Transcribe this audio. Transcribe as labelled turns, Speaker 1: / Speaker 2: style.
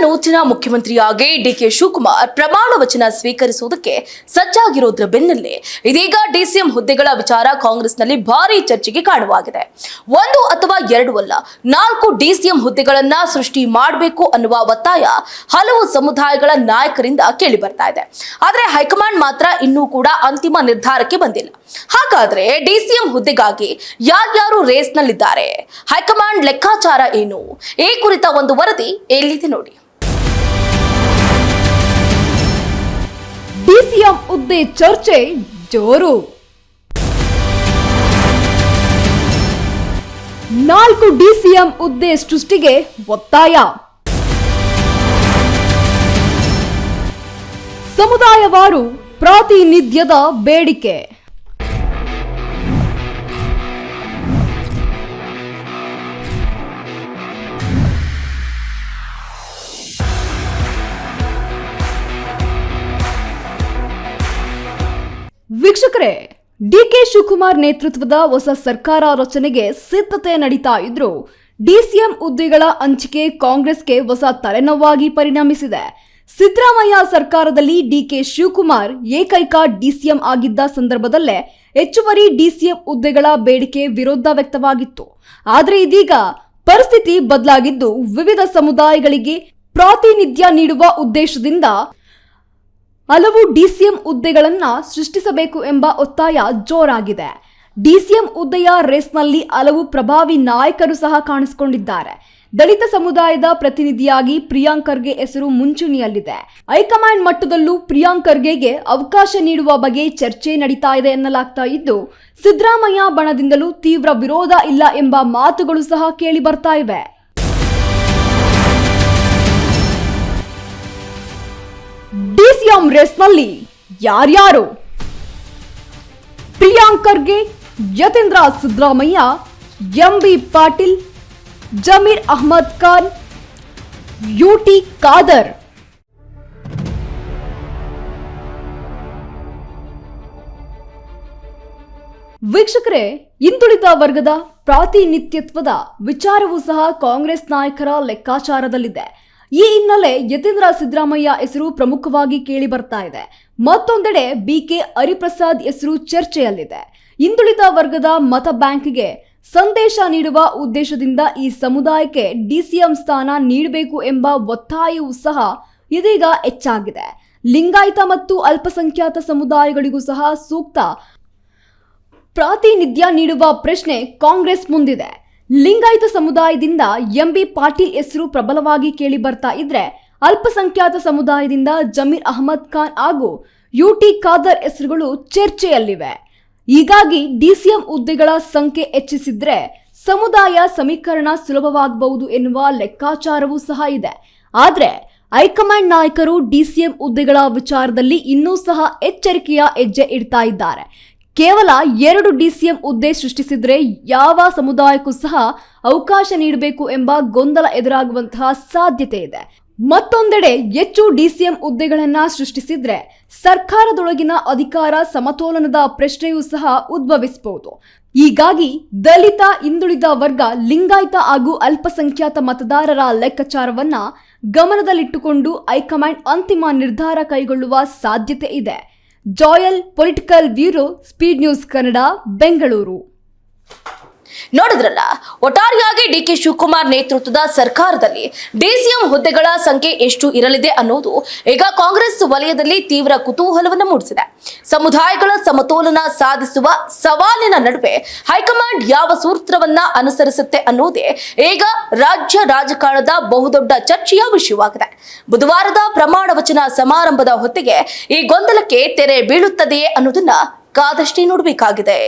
Speaker 1: ನೂತನ ಮುಖ್ಯಮಂತ್ರಿಯಾಗಿ ಡಿಕೆ ಶಿವಕುಮಾರ್ ಪ್ರಮಾಣ ವಚನ ಸ್ವೀಕರಿಸುವುದಕ್ಕೆ ಸಜ್ಜಾಗಿರೋದ್ರ ಬೆನ್ನಲ್ಲೇ ಇದೀಗ ಡಿಸಿಎಂ ಹುದ್ದೆಗಳ ವಿಚಾರ ಕಾಂಗ್ರೆಸ್ನಲ್ಲಿ ಭಾರಿ ಚರ್ಚೆಗೆ ಕಾರಣವಾಗಿದೆ. ಒಂದು ಅಥವಾ ಎರಡು ಅಲ್ಲ, 4 ಡಿಸಿಎಂ ಹುದ್ದೆಗಳನ್ನ ಸೃಷ್ಟಿ ಮಾಡಬೇಕು ಅನ್ನುವ ಒತ್ತಾಯ ಹಲವು ಸಮುದಾಯಗಳ ನಾಯಕರಿಂದ ಕೇಳಿ ಬರ್ತಾ ಇದೆ. ಆದರೆ ಹೈಕಮಾಂಡ್ ಮಾತ್ರ ಇನ್ನೂ ಕೂಡ ಅಂತಿಮ ನಿರ್ಧಾರಕ್ಕೆ ಬಂದಿಲ್ಲ. ಹಾಗಾದ್ರೆ ಡಿಸಿಎಂ ಹುದ್ದೆಗಾಗಿ ಯಾರ್ಯಾರು ರೇಸ್ನಲ್ಲಿದ್ದಾರೆ, ಹೈಕಮಾಂಡ್ ಲೆಕ್ಕಾಚಾರ ಏನು, ಈ ಕುರಿತ ಒಂದು ವರದಿ ಎಲ್ಲಿದೆ ನೋಡಿ.
Speaker 2: ಡಿಸಿಎಂ ಹುದ್ದೆ ಚರ್ಚೆ ಜೋರು. 4 ಡಿಸಿಎಂ ಹುದ್ದೆ ಸೃಷ್ಟಿಗೆ ಒತ್ತಾಯ. ಸಮುದಾಯವಾರು ಪ್ರಾತಿನಿಧ್ಯದ ಬೇಡಿಕೆ. ವೀಕ್ಷಕರೇ, ಡಿಕೆ ಶಿವಕುಮಾರ್ ನೇತೃತ್ವದ ಹೊಸ ಸರ್ಕಾರ ರಚನೆಗೆ ಸಿದ್ಧತೆ ನಡೀತಾ ಇದ್ರು ಡಿಸಿಎಂ ಹುದ್ದೆಗಳ ಹಂಚಿಕೆ ಕಾಂಗ್ರೆಸ್ಗೆ ಹೊಸ ತಲೆನೋವಾಗಿ ಪರಿಣಮಿಸಿದೆ. ಸಿದ್ದರಾಮಯ್ಯ ಸರ್ಕಾರದಲ್ಲಿ ಡಿಕೆ ಶಿವಕುಮಾರ್ ಏಕೈಕ ಡಿಸಿಎಂ ಆಗಿದ್ದ ಸಂದರ್ಭದಲ್ಲೇ ಹೆಚ್ಚುವರಿ ಡಿಸಿಎಂ ಹುದ್ದೆಗಳ ಬೇಡಿಕೆ ವಿರೋಧ ವ್ಯಕ್ತವಾಗಿತ್ತು. ಆದರೆ ಇದೀಗ ಪರಿಸ್ಥಿತಿ ಬದಲಾಗಿದ್ದು ವಿವಿಧ ಸಮುದಾಯಗಳಿಗೆ ಪ್ರಾತಿನಿಧ್ಯ ನೀಡುವ ಉದ್ದೇಶದಿಂದ ಹಲವು ಡಿಸಿಎಂ ಹುದ್ದೆಗಳನ್ನ ಸೃಷ್ಟಿಸಬೇಕು ಎಂಬ ಒತ್ತಾಯ ಜೋರಾಗಿದೆ. ಡಿಸಿಎಂ ಹುದ್ದೆಯ ರೇಸ್ನಲ್ಲಿ ಹಲವು ಪ್ರಭಾವಿ ನಾಯಕರು ಸಹ ಕಾಣಿಸಿಕೊಂಡಿದ್ದಾರೆ. ದಲಿತ ಸಮುದಾಯದ ಪ್ರತಿನಿಧಿಯಾಗಿ ಪ್ರಿಯಾಂಕ್ ಖರ್ಗೆ ಹೆಸರು ಮುಂಚೂಣಿಯಲ್ಲಿದೆ. ಹೈಕಮಾಂಡ್ ಮಟ್ಟದಲ್ಲೂ ಪ್ರಿಯಾಂಕ್ ಖರ್ಗೆಗೆ ಅವಕಾಶ ನೀಡುವ ಬಗ್ಗೆ ಚರ್ಚೆ ನಡೀತಾ ಇದೆ ಎನ್ನಲಾಗ್ತಾ ಇದ್ದು, ಸಿದ್ದರಾಮಯ್ಯ ಬಣದಿಂದಲೂ ತೀವ್ರ ವಿರೋಧ ಇಲ್ಲ ಎಂಬ ಮಾತುಗಳು ಸಹ ಕೇಳಿ ಬರ್ತಾ ಇವೆ. ಡಿಸಿಎಂ ರೇಸ್ನಲ್ಲಿ ಯಾರ್ಯಾರು? Priyank Kharge, Yathindra Siddaramaiah, MB Patil, Zameer Ahmed Khan, UT Khader. ವೀಕ್ಷಕರೇ, ಹಿಂದುಳಿದ ವರ್ಗದ ಪ್ರಾತಿನಿಧ್ಯತ್ವದ ವಿಚಾರವೂ ಸಹ ಕಾಂಗ್ರೆಸ್ ನಾಯಕರ ಲೆಕ್ಕಾಚಾರದಲ್ಲಿದೆ. ಈ ಹಿನ್ನೆಲೆ ಯತೀಂದ್ರ ಸಿದ್ದರಾಮಯ್ಯ ಹೆಸರು ಪ್ರಮುಖವಾಗಿ ಕೇಳಿ ಬರ್ತಾ ಇದೆ. ಮತ್ತೊಂದೆಡೆ ಬಿಕೆ ಹರಿಪ್ರಸಾದ್ ಹೆಸರು ಚರ್ಚೆಯಲ್ಲಿದೆ. ಹಿಂದುಳಿದ ವರ್ಗದ ಮತ ಬ್ಯಾಂಕ್ಗೆ ಸಂದೇಶ ನೀಡುವ ಉದ್ದೇಶದಿಂದ ಈ ಸಮುದಾಯಕ್ಕೆ ಡಿಸಿಎಂ ಸ್ಥಾನ ನೀಡಬೇಕು ಎಂಬ ಒತ್ತಾಯವೂ ಸಹ ಇದೀಗ ಹೆಚ್ಚಾಗಿದೆ. ಲಿಂಗಾಯತ ಮತ್ತು ಅಲ್ಪಸಂಖ್ಯಾತ ಸಮುದಾಯಗಳಿಗೂ ಸಹ ಸೂಕ್ತ ಪ್ರಾತಿನಿಧ್ಯ ನೀಡುವ ಪ್ರಶ್ನೆ ಕಾಂಗ್ರೆಸ್ ಮುಂದಿದೆ. ಲಿಂಗಾಯತ ಸಮುದಾಯದಿಂದ ಎಂಬಿ ಪಾಟೀಲ್ ಹೆಸರು ಪ್ರಬಲವಾಗಿ ಕೇಳಿ ಬರ್ತಾ ಇದ್ರೆ, ಅಲ್ಪಸಂಖ್ಯಾತ ಸಮುದಾಯದಿಂದ ಜಮೀರ್ ಅಹ್ಮದ್ ಖಾನ್ ಹಾಗೂ ಯುಟಿ ಖಾದರ್ ಹೆಸರುಗಳು ಚರ್ಚೆಯಲ್ಲಿವೆ. ಹೀಗಾಗಿ ಡಿಸಿಎಂ ಹುದ್ದೆಗಳ ಸಂಖ್ಯೆ ಹೆಚ್ಚಿಸಿದ್ರೆ ಸಮುದಾಯ ಸಮೀಕರಣ ಸುಲಭವಾಗಬಹುದು ಎನ್ನುವ ಲೆಕ್ಕಾಚಾರವೂ ಸಹ ಇದೆ. ಆದ್ರೆ ಹೈಕಮಾಂಡ್ ನಾಯಕರು ಡಿಸಿಎಂ ಹುದ್ದೆಗಳ ವಿಚಾರದಲ್ಲಿ ಇನ್ನೂ ಸಹ ಎಚ್ಚರಿಕೆಯ ಹೆಜ್ಜೆ ಇಡ್ತಾ ಇದ್ದಾರೆ. ಕೇವಲ 2 ಡಿಸಿಎಂ ಹುದ್ದೆ ಸೃಷ್ಟಿಸಿದ್ರೆ ಯಾವ ಸಮುದಾಯಕ್ಕೂ ಸಹ ಅವಕಾಶ ನೀಡಬೇಕು ಎಂಬ ಗೊಂದಲ ಎದುರಾಗುವಂತಹ ಸಾಧ್ಯತೆ ಇದೆ. ಮತ್ತೊಂದೆಡೆ ಹೆಚ್ಚು ಡಿಸಿಎಂ ಹುದ್ದೆಗಳನ್ನ ಸೃಷ್ಟಿಸಿದ್ರೆ ಸರ್ಕಾರದೊಳಗಿನ ಅಧಿಕಾರ ಸಮತೋಲನದ ಪ್ರಶ್ನೆಯೂ ಸಹ ಉದ್ಭವಿಸಬಹುದು. ಹೀಗಾಗಿ ದಲಿತ, ಹಿಂದುಳಿದ ವರ್ಗ, ಲಿಂಗಾಯತ ಹಾಗೂ ಅಲ್ಪಸಂಖ್ಯಾತ ಮತದಾರರ ಲೆಕ್ಕಾಚಾರವನ್ನ ಗಮನದಲ್ಲಿಟ್ಟುಕೊಂಡು ಹೈಕಮಾಂಡ್ ಅಂತಿಮ ನಿರ್ಧಾರ ಕೈಗೊಳ್ಳುವ ಸಾಧ್ಯತೆ ಇದೆ. Joel political bureau, speed news Kannada, Bengaluru.
Speaker 1: ನೋಡಿದ್ರಲ್ಲ, ಒಟ್ಟಾರೆಯಾಗಿ ಡಿಕೆ ಶಿವಕುಮಾರ್ ನೇತೃತ್ವದ ಸರ್ಕಾರದಲ್ಲಿ ಡಿಸಿಎಂ ಹುದ್ದೆಗಳ ಸಂಖ್ಯೆ ಎಷ್ಟು ಇರಲಿದೆ ಅನ್ನೋದು ಈಗ ಕಾಂಗ್ರೆಸ್ ವಲಯದಲ್ಲಿ ತೀವ್ರ ಕುತೂಹಲವನ್ನು ಮೂಡಿಸಿದೆ. ಸಮುದಾಯಗಳ ಸಮತೋಲನ ಸಾಧಿಸುವ ಸವಾಲಿನ ನಡುವೆ ಹೈಕಮಾಂಡ್ ಯಾವ ಸೂತ್ರವನ್ನ ಅನುಸರಿಸುತ್ತೆ ಅನ್ನೋದೇ ಈಗ ರಾಜ್ಯ ರಾಜಕಾರಣದ ಬಹುದೊಡ್ಡ ಚರ್ಚೆಯ ವಿಷಯವಾಗಿದೆ. ಬುಧವಾರದ ಪ್ರಮಾಣ ವಚನ ಸಮಾರಂಭದ ಹೊತ್ತಿಗೆ ಈ ಗೊಂದಲಕ್ಕೆ ತೆರೆ ಬೀಳುತ್ತದೆಯೇ ಅನ್ನೋದನ್ನ ಕಾದಷ್ಟೇ ನೋಡಬೇಕಾಗಿದೆ.